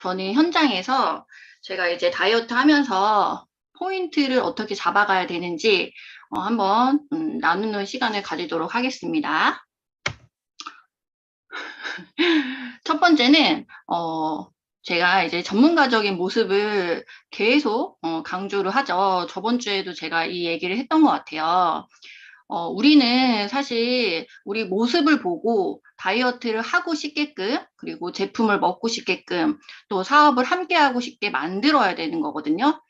저는 현장에서 제가 이제 다이어트 하면서 포인트를 어떻게 잡아가야 되는지 한번 나누는 시간을 가지도록 하겠습니다. 첫 번째는 제가 이제 전문가적인 모습을 계속 강조를 하죠. 저번 주에도 제가 이 얘기를 했던 것 같아요. 우리는 사실 우리 모습을 보고 다이어트를 하고 싶게끔, 그리고 제품을 먹고 싶게끔, 또 사업을 함께 하고 싶게 만들어야 되는 거거든요.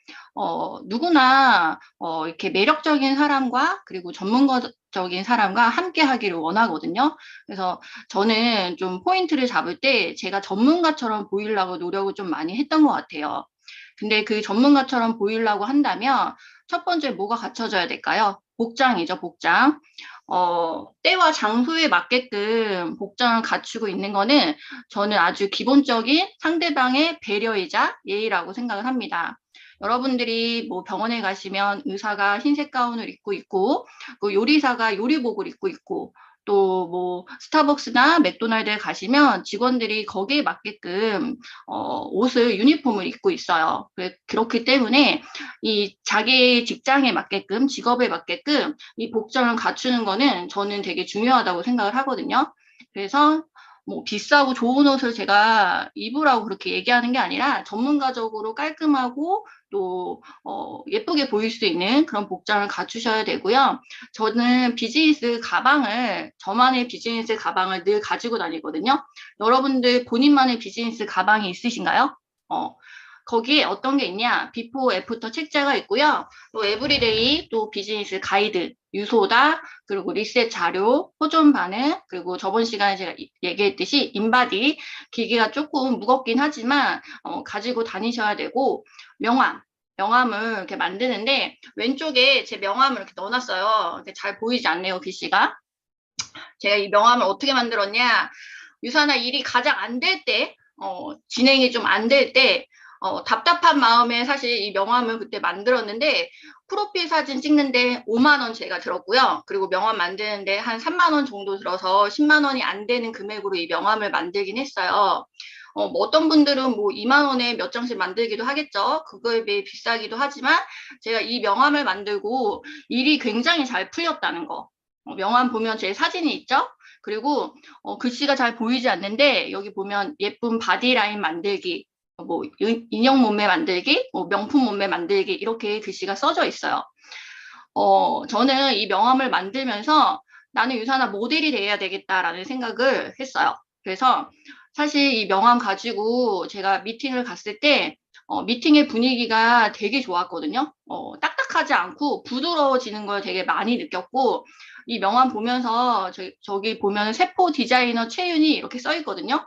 누구나, 이렇게 매력적인 사람과, 그리고 전문가적인 사람과 함께 하기를 원하거든요. 그래서 저는 좀 포인트를 잡을 때 제가 전문가처럼 보이려고 노력을 좀 많이 했던 것 같아요. 근데 그 전문가처럼 보이려고 한다면 첫 번째 뭐가 갖춰져야 될까요? 복장이죠, 복장. 때와 장소에 맞게끔 복장을 갖추고 있는 거는 저는 아주 기본적인 상대방의 배려이자 예의라고 생각을 합니다. 여러분들이 뭐 병원에 가시면 의사가 흰색 가운을 입고 있고, 그 요리사가 요리복을 입고 있고, 또 뭐 스타벅스나 맥도날드에 가시면 직원들이 거기에 맞게끔 옷을 유니폼을 입고 있어요. 그렇기 때문에 이 자기 직장에 맞게끔, 직업에 맞게끔 이 복장을 갖추는 거는 저는 되게 중요하다고 생각을 하거든요. 그래서 뭐 비싸고 좋은 옷을 제가 입으라고 그렇게 얘기하는 게 아니라 전문가적으로 깔끔하고 또 예쁘게 보일 수 있는 그런 복장을 갖추셔야 되고요. 저는 비즈니스 가방을, 저만의 비즈니스 가방을 늘 가지고 다니거든요. 여러분들 본인만의 비즈니스 가방이 있으신가요? 거기에 어떤 게 있냐? 비포, 애프터 책자가 있고요. 또 에브리데이, 또 비즈니스 가이드, 유소다, 그리고 리셋 자료, 호존 반응, 그리고 저번 시간에 제가 얘기했듯이 인바디, 기계가 조금 무겁긴 하지만 가지고 다니셔야 되고, 명함. 명함을 이렇게 만드는데 왼쪽에 제 명함을 이렇게 넣어놨어요. 잘 보이지 않네요, 글씨가. 제가 이 명함을 어떻게 만들었냐? 유사나 일이 가장 안 될 때, 진행이 좀 안 될 때, 답답한 마음에 사실 이 명함을 그때 만들었는데, 프로필 사진 찍는데 5만 원 제가 들었고요. 그리고 명함 만드는데 한 3만 원 정도 들어서 10만 원이 안 되는 금액으로 이 명함을 만들긴 했어요. 뭐 어떤 분들은 뭐 2만 원에 몇 장씩 만들기도 하겠죠. 그거에 비해 비싸기도 하지만 제가 이 명함을 만들고 일이 굉장히 잘 풀렸다는 거. 명함 보면 제 사진이 있죠? 그리고 글씨가 잘 보이지 않는데 여기 보면 예쁜 바디라인 만들기, 뭐 인형 몸매 만들기, 뭐 명품 몸매 만들기 이렇게 글씨가 써져 있어요. 저는 이 명함을 만들면서 나는 유사나 모델이 돼야 되겠다라는 생각을 했어요. 그래서 사실 이 명함 가지고 제가 미팅을 갔을 때 미팅의 분위기가 되게 좋았거든요. 딱딱하지 않고 부드러워지는 걸 되게 많이 느꼈고 이 명함 보면서 저기 보면 세포 디자이너 최윤이 이렇게 써 있거든요.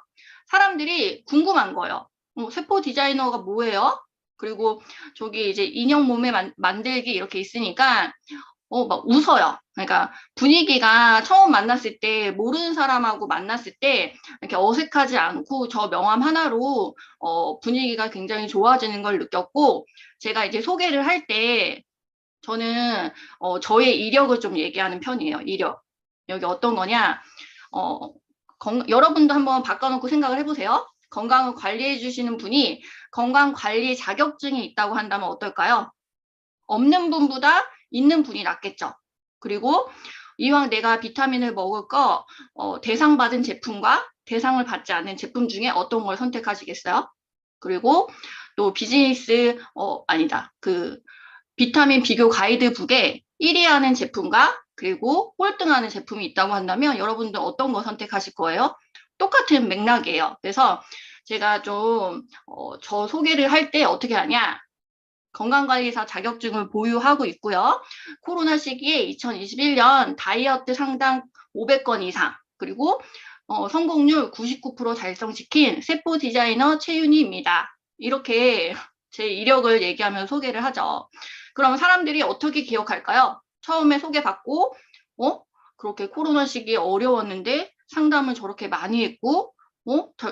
사람들이 궁금한 거예요. 세포 디자이너가 뭐예요? 그리고 저기 이제 인형 몸에 만들기 이렇게 있으니까 막 웃어요. 그러니까 분위기가 처음 만났을 때 모르는 사람하고 만났을 때 이렇게 어색하지 않고 저 명함 하나로 분위기가 굉장히 좋아지는 걸 느꼈고 제가 이제 소개를 할 때 저는 저의 이력을 좀 얘기하는 편이에요. 이력. 여기 어떤 거냐? 어, 여러분도 한번 바꿔놓고 생각을 해보세요. 건강을 관리해 주시는 분이 건강 관리 자격증이 있다고 한다면 어떨까요? 없는 분보다 있는 분이 낫겠죠. 그리고 이왕 내가 비타민을 먹을 거 대상 받은 제품과 대상을 받지 않은 제품 중에 어떤 걸 선택하시겠어요? 그리고 또 비즈니스 아니다. 그 비타민 비교 가이드북에 1위 하는 제품과 그리고 꼴등하는 제품이 있다고 한다면 여러분들 어떤 거 선택하실 거예요? 똑같은 맥락이에요. 그래서 제가 좀 저 소개를 할 때 어떻게 하냐? 건강관리사 자격증을 보유하고 있고요. 코로나 시기에 2021년 다이어트 상담 500건 이상, 그리고 성공률 99% 달성시킨 세포 디자이너 최윤희입니다. 이렇게 제 이력을 얘기하면 소개를 하죠. 그럼 사람들이 어떻게 기억할까요? 처음에 소개받고, 그렇게 코로나 시기에 어려웠는데 상담을 저렇게 많이 했고,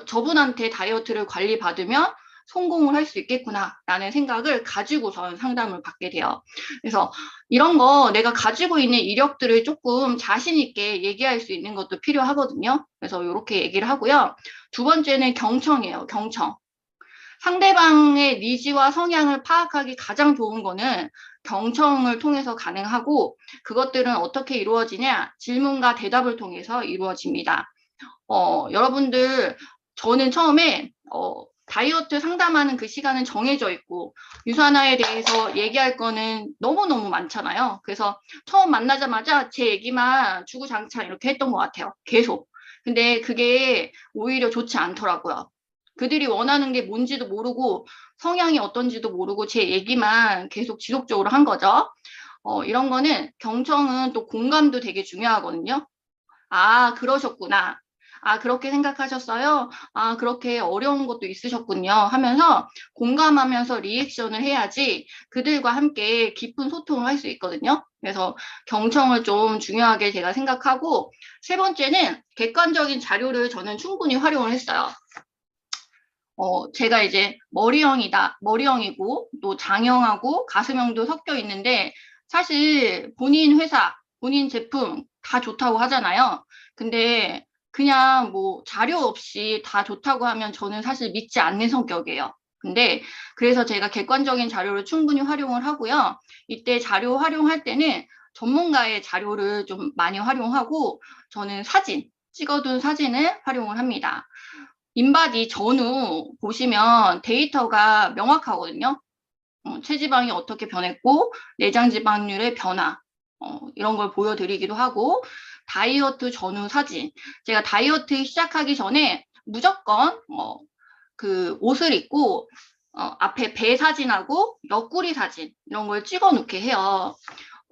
저분한테 다이어트를 관리받으면 성공을 할 수 있겠구나라는 생각을 가지고선 상담을 받게 돼요. 그래서 이런 거 내가 가지고 있는 이력들을 조금 자신 있게 얘기할 수 있는 것도 필요하거든요. 그래서 이렇게 얘기를 하고요. 두 번째는 경청이에요. 경청. 상대방의 니즈와 성향을 파악하기 가장 좋은 거는 경청을 통해서 가능하고, 그것들은 어떻게 이루어지냐? 질문과 대답을 통해서 이루어집니다. 여러분들, 저는 처음에 다이어트 상담하는 그 시간은 정해져 있고 유산화에 대해서 얘기할 거는 너무너무 많잖아요. 그래서 처음 만나자마자 제 얘기만 주구장창 이렇게 했던 것 같아요. 계속. 근데 그게 오히려 좋지 않더라고요. 그들이 원하는 게 뭔지도 모르고 성향이 어떤지도 모르고 제 얘기만 계속 지속적으로 한 거죠. 이런 거는, 경청은 또 공감도 되게 중요하거든요. 아, 그러셨구나. 아, 그렇게 생각하셨어요? 아, 그렇게 어려운 것도 있으셨군요. 하면서 공감하면서 리액션을 해야지 그들과 함께 깊은 소통을 할 수 있거든요. 그래서 경청을 좀 중요하게 제가 생각하고, 세 번째는 객관적인 자료를 저는 충분히 활용을 했어요. 제가 이제 머리형이고, 또 장형하고 가슴형도 섞여 있는데, 사실 본인 회사, 본인 제품 다 좋다고 하잖아요. 근데 그냥 뭐 자료 없이 다 좋다고 하면 저는 사실 믿지 않는 성격이에요. 근데 그래서 제가 객관적인 자료를 충분히 활용을 하고요. 이때 자료 활용할 때는 전문가의 자료를 좀 많이 활용하고, 저는 찍어둔 사진을 활용을 합니다. 인바디 전후 보시면 데이터가 명확하거든요. 체지방이 어떻게 변했고, 내장 지방률의 변화, 이런 걸 보여드리기도 하고, 다이어트 전후 사진. 제가 다이어트 시작하기 전에 무조건 그 옷을 입고 앞에 배 사진하고 옆구리 사진 이런 걸 찍어 놓게 해요.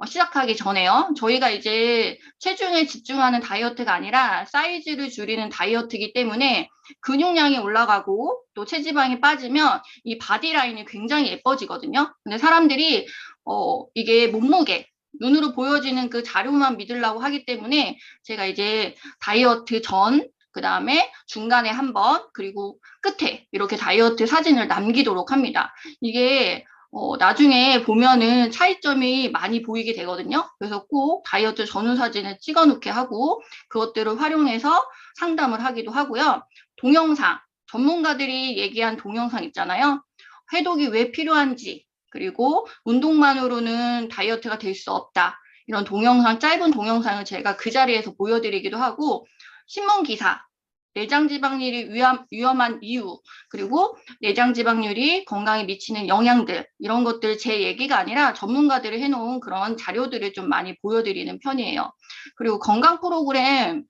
시작하기 전에요. 저희가 이제 체중에 집중하는 다이어트가 아니라 사이즈를 줄이는 다이어트이기 때문에 근육량이 올라가고 또 체지방이 빠지면 이 바디라인이 굉장히 예뻐지거든요. 근데 사람들이 이게 몸무게, 눈으로 보여지는 그 자료만 믿으려고 하기 때문에 제가 이제 다이어트 전, 그 다음에 중간에 한 번, 그리고 끝에 이렇게 다이어트 사진을 남기도록 합니다. 이게 나중에 보면은 차이점이 많이 보이게 되거든요. 그래서 꼭 다이어트 전후 사진을 찍어 놓게 하고 그것들을 활용해서 상담을 하기도 하고요. 동영상, 전문가들이 얘기한 동영상 있잖아요. 해독이 왜 필요한지, 그리고 운동만으로는 다이어트가 될 수 없다. 이런 동영상, 짧은 동영상을 제가 그 자리에서 보여드리기도 하고, 신문 기사, 내장 지방률이 위험한 이유, 그리고 내장 지방률이 건강에 미치는 영향들, 이런 것들 제 얘기가 아니라 전문가들이 해놓은 그런 자료들을 좀 많이 보여드리는 편이에요. 그리고 건강 프로그램,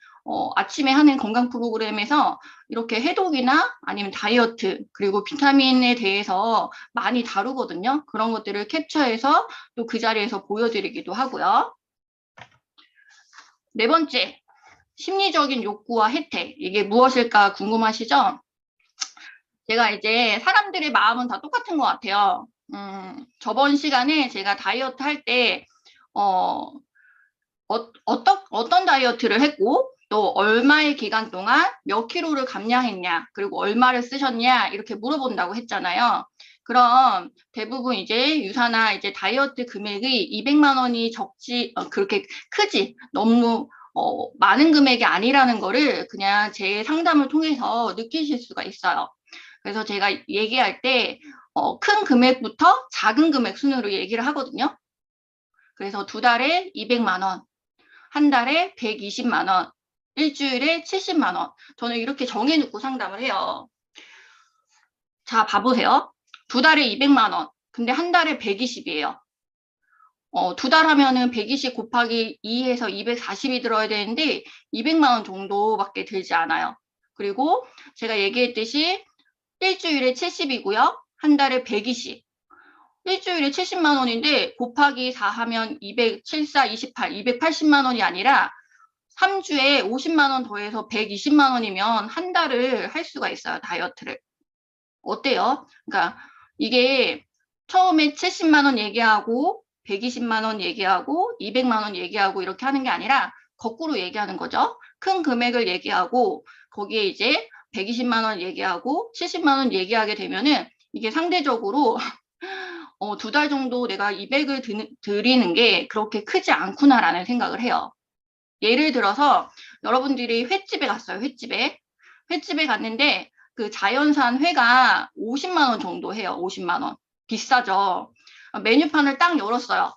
아침에 하는 건강 프로그램에서 이렇게 해독이나 아니면 다이어트, 그리고 비타민에 대해서 많이 다루거든요. 그런 것들을 캡처해서 또 그 자리에서 보여드리기도 하고요. 네 번째, 심리적인 욕구와 혜택. 이게 무엇일까 궁금하시죠? 제가 이제 사람들의 마음은 다 똑같은 것 같아요. 저번 시간에 제가 다이어트 할 때, 어떤 다이어트를 했고, 또 얼마의 기간 동안 몇 킬로를 감량했냐, 그리고 얼마를 쓰셨냐, 이렇게 물어본다고 했잖아요. 그럼 대부분 이제 유사나 이제 다이어트 금액이 200만 원이 그렇게 크지, 너무 많은 금액이 아니라는 거를 그냥 제 상담을 통해서 느끼실 수가 있어요. 그래서 제가 얘기할 때, 큰 금액부터 작은 금액 순으로 얘기를 하거든요. 그래서 2달에 200만 원, 한 달에 120만 원, 일주일에 70만 원. 저는 이렇게 정해놓고 상담을 해요. 자, 봐보세요. 2달에 200만 원. 근데 한 달에 120이에요. 2달 하면은 120 곱하기 2해서 240이 들어야 되는데 200만 원 정도밖에 들지 않아요. 그리고 제가 얘기했듯이 일주일에 70이고요. 한 달에 120. 일주일에 70만 원인데 곱하기 4 하면 200, 7, 4, 28, 280만 원이 아니라 3주에 50만 원 더해서 120만 원이면 한 달을 할 수가 있어요, 다이어트를. 어때요? 그러니까 이게 처음에 70만 원 얘기하고 120만 원 얘기하고 200만 원 얘기하고 이렇게 하는 게 아니라 거꾸로 얘기하는 거죠. 큰 금액을 얘기하고 거기에 이제 120만 원 얘기하고 70만 원 얘기하게 되면은 이게 상대적으로 2달 정도 내가 200을 드리는 게 그렇게 크지 않구나라는 생각을 해요. 예를 들어서 여러분들이 횟집에 갔어요. 횟집에 갔는데 그 자연산 회가 50만 원 정도 해요. 50만 원. 비싸죠. 메뉴판을 딱 열었어요.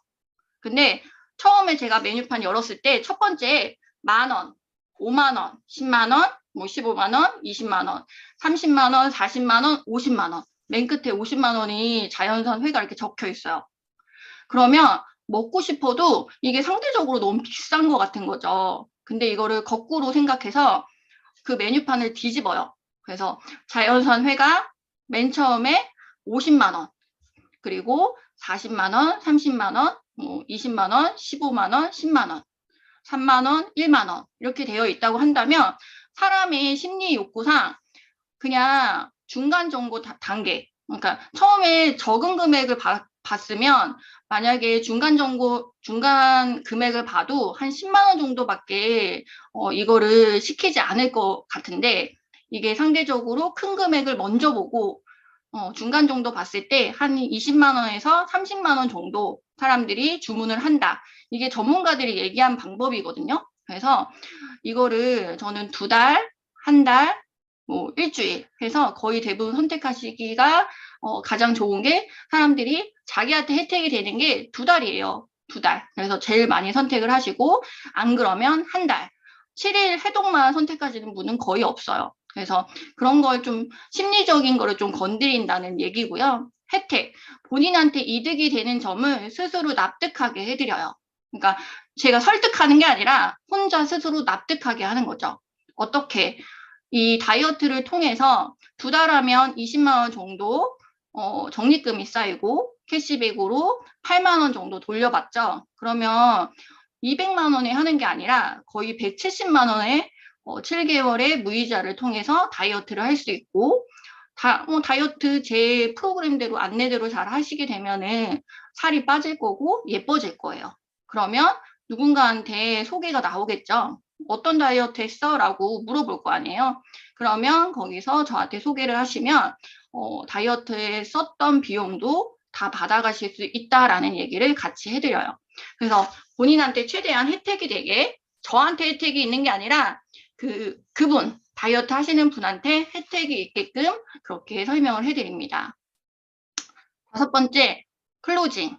근데 처음에 제가 메뉴판 열었을 때 첫 번째 10,000원, 5만 원, 10만 원, 뭐 15만 원, 20만 원, 30만 원, 40만 원, 50만 원. 맨 끝에 50만 원이 자연산 회가 이렇게 적혀 있어요. 그러면 먹고 싶어도 이게 상대적으로 너무 비싼 것 같은 거죠. 근데 이거를 거꾸로 생각해서 그 메뉴판을 뒤집어요. 그래서 자연산 회가 맨 처음에 50만 원, 그리고 40만 원, 30만 원, 뭐 20만 원, 15만 원, 10만 원, 3만 원, 1만 원 이렇게 되어 있다고 한다면 사람의 심리 욕구상 그냥 중간 정도 단계. 그러니까 처음에 적은 금액을 봤으면 만약에 중간 금액을 봐도 한 10만 원 정도밖에 이거를 시키지 않을 것 같은데 이게 상대적으로 큰 금액을 먼저 보고 중간 정도 봤을 때 한 20만 원에서 30만 원 정도 사람들이 주문을 한다. 이게 전문가들이 얘기한 방법이거든요. 그래서 이거를 저는 2달, 한 달, 뭐 일주일 해서 거의 대부분 선택하시기가 가장 좋은 게 사람들이 자기한테 혜택이 되는 게 2달이에요. 2달. 그래서 제일 많이 선택을 하시고 안 그러면 한 달. 7일 해동만 선택하시는 분은 거의 없어요. 그래서 그런 걸 좀 심리적인 거를 좀 건드린다는 얘기고요. 혜택. 본인한테 이득이 되는 점을 스스로 납득하게 해드려요. 그러니까 제가 설득하는 게 아니라 혼자 스스로 납득하게 하는 거죠. 어떻게? 이 다이어트를 통해서 2달 하면 20만 원 정도 적립금이 쌓이고 캐시백으로 8만 원 정도 돌려받죠. 그러면 200만 원에 하는 게 아니라 거의 170만 원에 7개월의 무이자를 통해서 다이어트를 할 수 있고 다이어트 제 프로그램대로 안내대로 잘 하시게 되면은 살이 빠질 거고 예뻐질 거예요. 그러면 누군가한테 소개가 나오겠죠. 어떤 다이어트 했어? 라고 물어볼 거 아니에요. 그러면 거기서 저한테 소개를 하시면 다이어트에 썼던 비용도 다 받아가실 수 있다라는 얘기를 같이 해드려요. 그래서 본인한테 최대한 혜택이 되게 저한테 혜택이 있는 게 아니라 그분 다이어트 하시는 분한테 혜택이 있게끔 그렇게 설명을 해드립니다. 5번째, 클로징.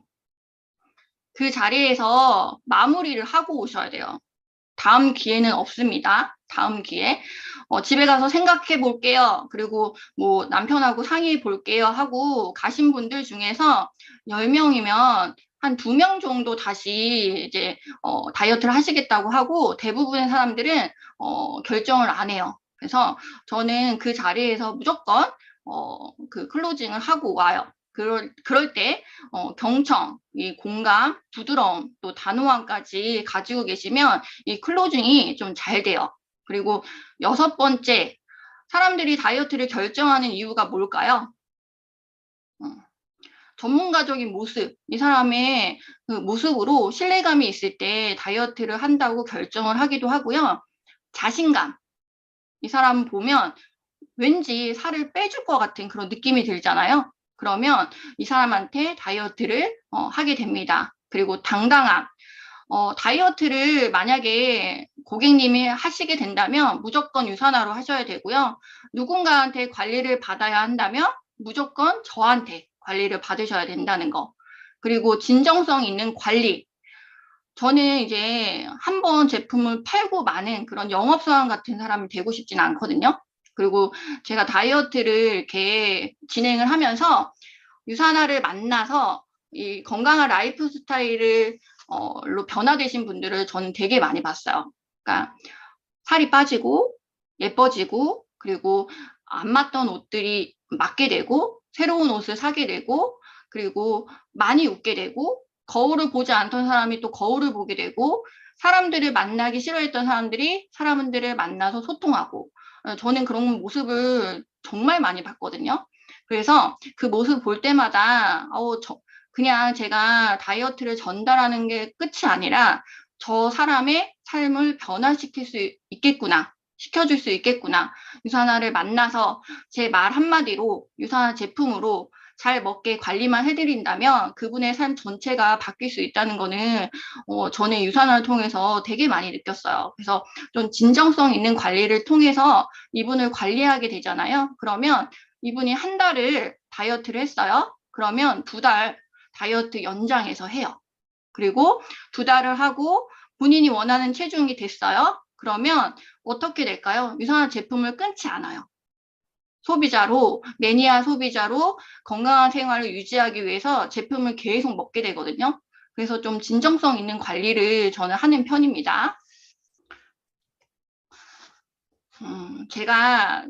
그 자리에서 마무리를 하고 오셔야 돼요. 다음 기회는 없습니다. 다음 기회. 집에 가서 생각해 볼게요. 그리고 뭐 남편하고 상의해 볼게요 하고 가신 분들 중에서 10명이면 한 2명 정도 다시 이제 다이어트를 하시겠다고 하고 대부분의 사람들은 결정을 안 해요. 그래서 저는 그 자리에서 무조건 그 클로징을 하고 와요. 그럴 때 경청, 이 공감, 부드러움, 또 단호함까지 가지고 계시면 이 클로징이 좀 잘 돼요. 그리고 6번째, 사람들이 다이어트를 결정하는 이유가 뭘까요? 전문가적인 모습, 이 사람의 그 모습으로 신뢰감이 있을 때 다이어트를 한다고 결정을 하기도 하고요. 자신감, 이 사람 보면 왠지 살을 빼줄 것 같은 그런 느낌이 들잖아요. 그러면 이 사람한테 다이어트를 하게 됩니다. 그리고 당당함. 다이어트를 만약에 고객님이 하시게 된다면 무조건 유산화로 하셔야 되고요. 누군가한테 관리를 받아야 한다면 무조건 저한테 관리를 받으셔야 된다는 거. 그리고 진정성 있는 관리. 저는 이제 한번 제품을 팔고 마는 그런 영업사원 같은 사람이 되고 싶진 않거든요. 그리고 제가 다이어트를 이렇게 진행을 하면서 유산화를 만나서 이 건강한 라이프 스타일을 로 변화되신 분들을 저는 되게 많이 봤어요. 그러니까 살이 빠지고 예뻐지고 그리고 안 맞던 옷들이 맞게 되고 새로운 옷을 사게 되고 그리고 많이 웃게 되고 거울을 보지 않던 사람이 또 거울을 보게 되고 사람들을 만나기 싫어했던 사람들이 사람들을 만나서 소통하고 저는 그런 모습을 정말 많이 봤거든요. 그래서 그 모습 볼 때마다 그냥 제가 다이어트를 전달하는 게 끝이 아니라 저 사람의 삶을 변화시킬 수 있겠구나. 시켜줄 수 있겠구나. 유산화를 만나서 제 말 한마디로 유산화 제품으로 잘 먹게 관리만 해드린다면 그분의 삶 전체가 바뀔 수 있다는 거는 전에 유산을 통해서 되게 많이 느꼈어요. 그래서 좀 진정성 있는 관리를 통해서 이분을 관리하게 되잖아요. 그러면 이분이 한 달을 다이어트를 했어요. 그러면 2달 다이어트 연장해서 해요. 그리고 2달을 하고 본인이 원하는 체중이 됐어요. 그러면 어떻게 될까요? 유산화 제품을 끊지 않아요. 소비자로, 매니아 소비자로 건강한 생활을 유지하기 위해서 제품을 계속 먹게 되거든요. 그래서 좀 진정성 있는 관리를 저는 하는 편입니다. 제가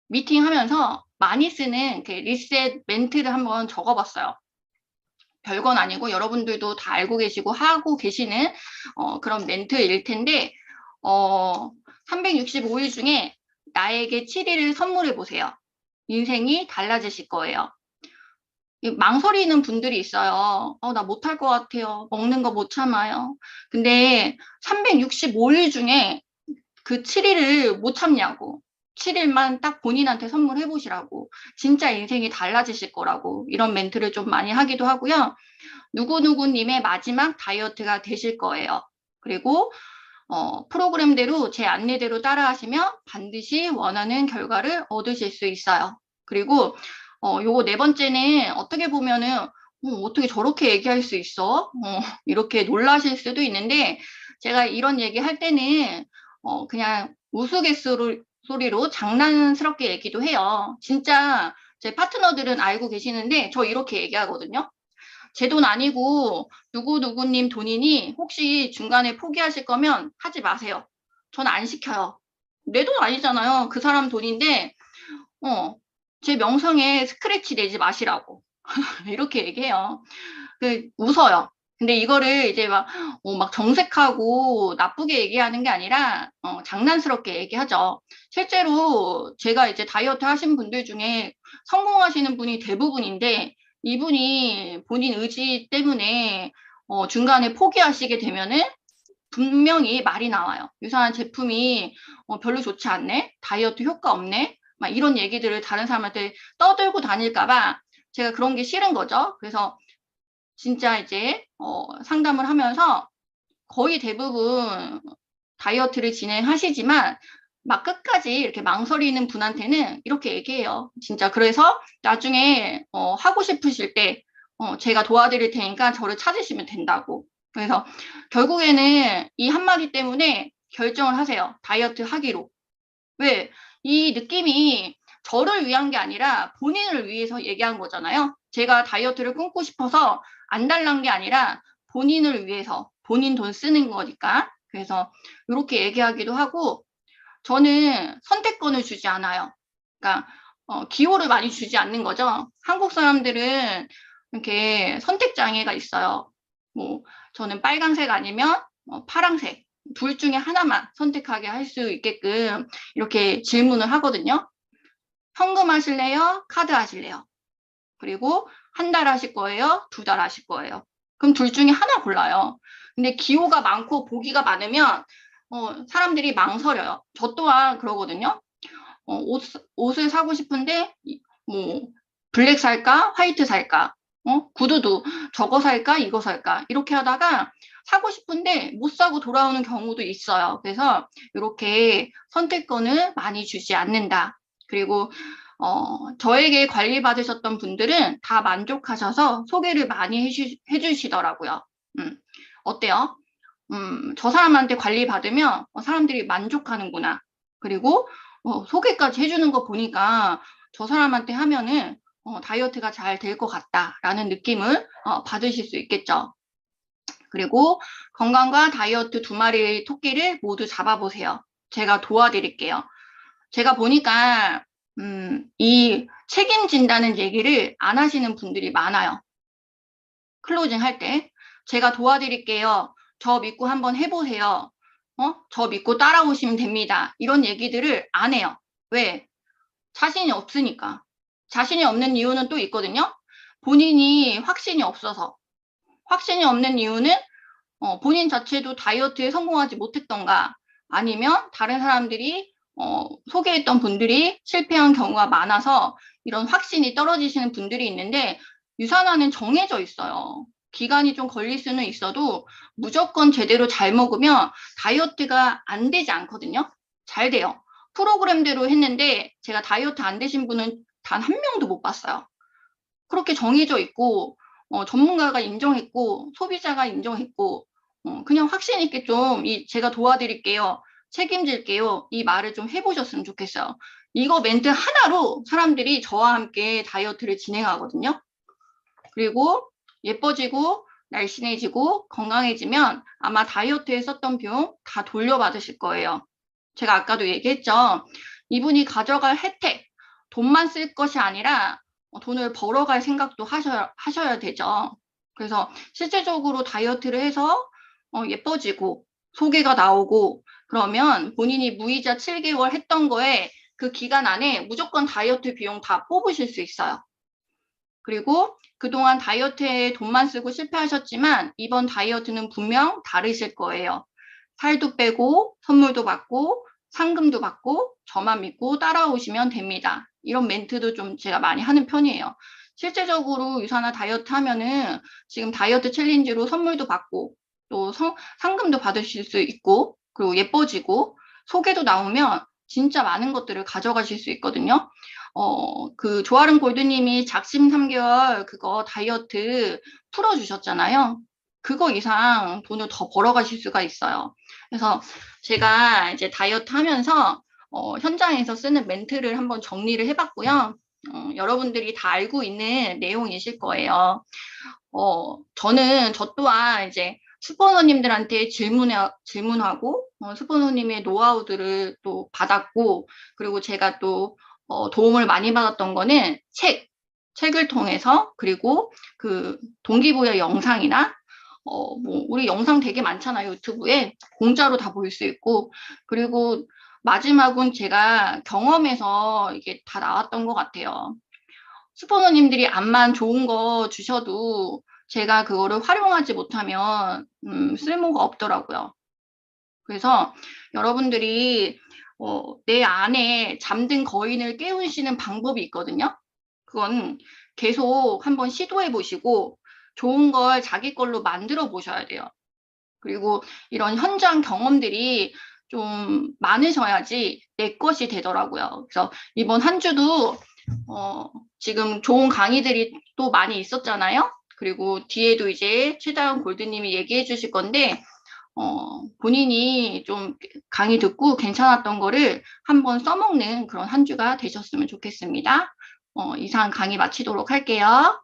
미팅하면서 많이 쓰는 리셋 멘트를 한번 적어봤어요. 별건 아니고 여러분들도 다 알고 계시고 하고 계시는 그런 멘트일 텐데 365일 중에 나에게 7일을 선물해 보세요. 인생이 달라지실 거예요. 망설이는 분들이 있어요. 나 못할 것 같아요. 먹는 거 못 참아요. 근데 365일 중에 그 7일을 못 참냐고. 7일만 딱 본인한테 선물해 보시라고. 진짜 인생이 달라지실 거라고. 이런 멘트를 좀 많이 하기도 하고요. 누구누구님의 마지막 다이어트가 되실 거예요. 그리고 프로그램대로 제 안내대로 따라하시면 반드시 원하는 결과를 얻으실 수 있어요. 그리고 요거 4번째는 어떻게 보면은 어떻게 저렇게 얘기할 수 있어? 이렇게 놀라실 수도 있는데 제가 이런 얘기 할 때는 그냥 우스갯소리로 장난스럽게 얘기도 해요. 진짜 제 파트너들은 알고 계시는데 저 이렇게 얘기하거든요. 제 돈 아니고 누구누구님 돈이니 혹시 중간에 포기하실 거면 하지 마세요. 전 안 시켜요. 내 돈 아니잖아요. 그 사람 돈인데 제 명성에 스크래치 내지 마시라고 이렇게 얘기해요. 웃어요. 근데 이거를 이제 막 정색하고 나쁘게 얘기하는 게 아니라 장난스럽게 얘기하죠. 실제로 제가 이제 다이어트 하신 분들 중에 성공하시는 분이 대부분인데 이분이 본인 의지 때문에 중간에 포기하시게 되면은 분명히 말이 나와요. 유사한 제품이 별로 좋지 않네? 다이어트 효과 없네? 막 이런 얘기들을 다른 사람한테 떠들고 다닐까봐 제가 그런 게 싫은 거죠. 그래서 진짜 이제 상담을 하면서 거의 대부분 다이어트를 진행하시지만 막 끝까지 이렇게 망설이는 분한테는 이렇게 얘기해요. 진짜 그래서 나중에 하고 싶으실 때 제가 도와드릴 테니까 저를 찾으시면 된다고. 그래서 결국에는 이 한마디 때문에 결정을 하세요. 다이어트 하기로. 왜? 이 느낌이 저를 위한 게 아니라 본인을 위해서 얘기한 거잖아요. 제가 다이어트를 끊고 싶어서 안 달란 게 아니라 본인을 위해서 본인 돈 쓰는 거니까. 그래서 이렇게 얘기하기도 하고 저는 선택권을 주지 않아요. 그러니까 기호를 많이 주지 않는 거죠. 한국 사람들은 이렇게 선택 장애가 있어요. 뭐 저는 빨간색 아니면 파란색 둘 중에 하나만 선택하게 할 수 있게끔 이렇게 질문을 하거든요. 현금 하실래요? 카드 하실래요? 그리고 한 달 하실 거예요? 2달 하실 거예요? 그럼 둘 중에 하나 골라요. 근데 기호가 많고 보기가 많으면 사람들이 망설여요. 저 또한 그러거든요. 옷을 사고 싶은데 뭐 블랙 살까? 화이트 살까? 구두도 저거 살까? 이거 살까? 이렇게 하다가 사고 싶은데 못 사고 돌아오는 경우도 있어요. 그래서 이렇게 선택권을 많이 주지 않는다. 그리고 저에게 관리받으셨던 분들은 다 만족하셔서 소개를 많이 해주시더라고요. 어때요? 저 사람한테 관리받으면 사람들이 만족하는구나. 그리고 소개까지 해주는 거 보니까 저 사람한테 하면은 다이어트가 잘 될 것 같다라는 느낌을 받으실 수 있겠죠. 그리고 건강과 다이어트 2마리의 토끼를 모두 잡아보세요. 제가 도와드릴게요. 제가 보니까 이 책임진다는 얘기를 안 하시는 분들이 많아요. 클로징 할 때. 제가 도와드릴게요. 저 믿고 한번 해보세요. 저 믿고 따라오시면 됩니다. 이런 얘기들을 안 해요. 왜? 자신이 없으니까. 자신이 없는 이유는 또 있거든요. 본인이 확신이 없어서. 확신이 없는 이유는 본인 자체도 다이어트에 성공하지 못했던가 아니면 다른 사람들이 소개했던 분들이 실패한 경우가 많아서 이런 확신이 떨어지시는 분들이 있는데 유산화는 정해져 있어요. 기간이 좀 걸릴 수는 있어도 무조건 제대로 잘 먹으면 다이어트가 안 되지 않거든요. 잘 돼요. 프로그램대로 했는데 제가 다이어트 안 되신 분은 단 한 명도 못 봤어요. 그렇게 정해져 있고 전문가가 인정했고 소비자가 인정했고 그냥 확신 있게 좀 제가 도와드릴게요. 책임질게요. 이 말을 좀 해보셨으면 좋겠어요. 이거 멘트 하나로 사람들이 저와 함께 다이어트를 진행하거든요. 그리고 예뻐지고 날씬해지고 건강해지면 아마 다이어트에 썼던 비용 다 돌려받으실 거예요. 제가 아까도 얘기했죠. 이분이 가져갈 혜택, 돈만 쓸 것이 아니라 돈을 벌어갈 생각도 하셔야 되죠. 그래서 실제적으로 다이어트를 해서 예뻐지고 소개가 나오고 그러면 본인이 무이자 7개월 했던 거에 그 기간 안에 무조건 다이어트 비용 다 뽑으실 수 있어요. 그리고 그동안 다이어트에 돈만 쓰고 실패하셨지만 이번 다이어트는 분명 다르실 거예요. 살도 빼고 선물도 받고 상금도 받고 저만 믿고 따라오시면 됩니다. 이런 멘트도 좀 제가 많이 하는 편이에요. 실제적으로 유산화 다이어트 하면은 지금 다이어트 챌린지로 선물도 받고 또 상금도 받으실 수 있고 그리고 예뻐지고 소개도 나오면 진짜 많은 것들을 가져가실 수 있거든요. 그 조아름 골드님이 작심 3개월 그거 다이어트 풀어주셨잖아요. 그거 이상 돈을 더 벌어가실 수가 있어요. 그래서 제가 이제 다이어트 하면서 현장에서 쓰는 멘트를 한번 정리를 해봤고요. 여러분들이 다 알고 있는 내용이실 거예요. 저 또한 이제 스포너님들한테 질문하고, 스포너님의 노하우들을 또 받았고, 그리고 제가 또, 도움을 많이 받았던 거는 책을 통해서, 그리고 그 동기부여 영상이나, 우리 영상 되게 많잖아요. 유튜브에. 공짜로 다 볼 수 있고, 그리고 마지막은 제가 경험에서 이게 다 나왔던 것 같아요. 스포너님들이 암만 좋은 거 주셔도 제가 그거를 활용하지 못하면 쓸모가 없더라고요. 그래서 여러분들이 내 안에 잠든 거인을 깨우시는 방법이 있거든요. 그건 계속 한번 시도해 보시고 좋은 걸 자기 걸로 만들어 보셔야 돼요. 그리고 이런 현장 경험들이 좀 많으셔야지 내 것이 되더라고요. 그래서 이번 한 주도 지금 좋은 강의들이 또 많이 있었잖아요. 그리고 뒤에도 이제 최다은 골드님이 얘기해 주실 건데 본인이 좀 강의 듣고 괜찮았던 거를 한번 써먹는 그런 한 주가 되셨으면 좋겠습니다. 이상 강의 마치도록 할게요.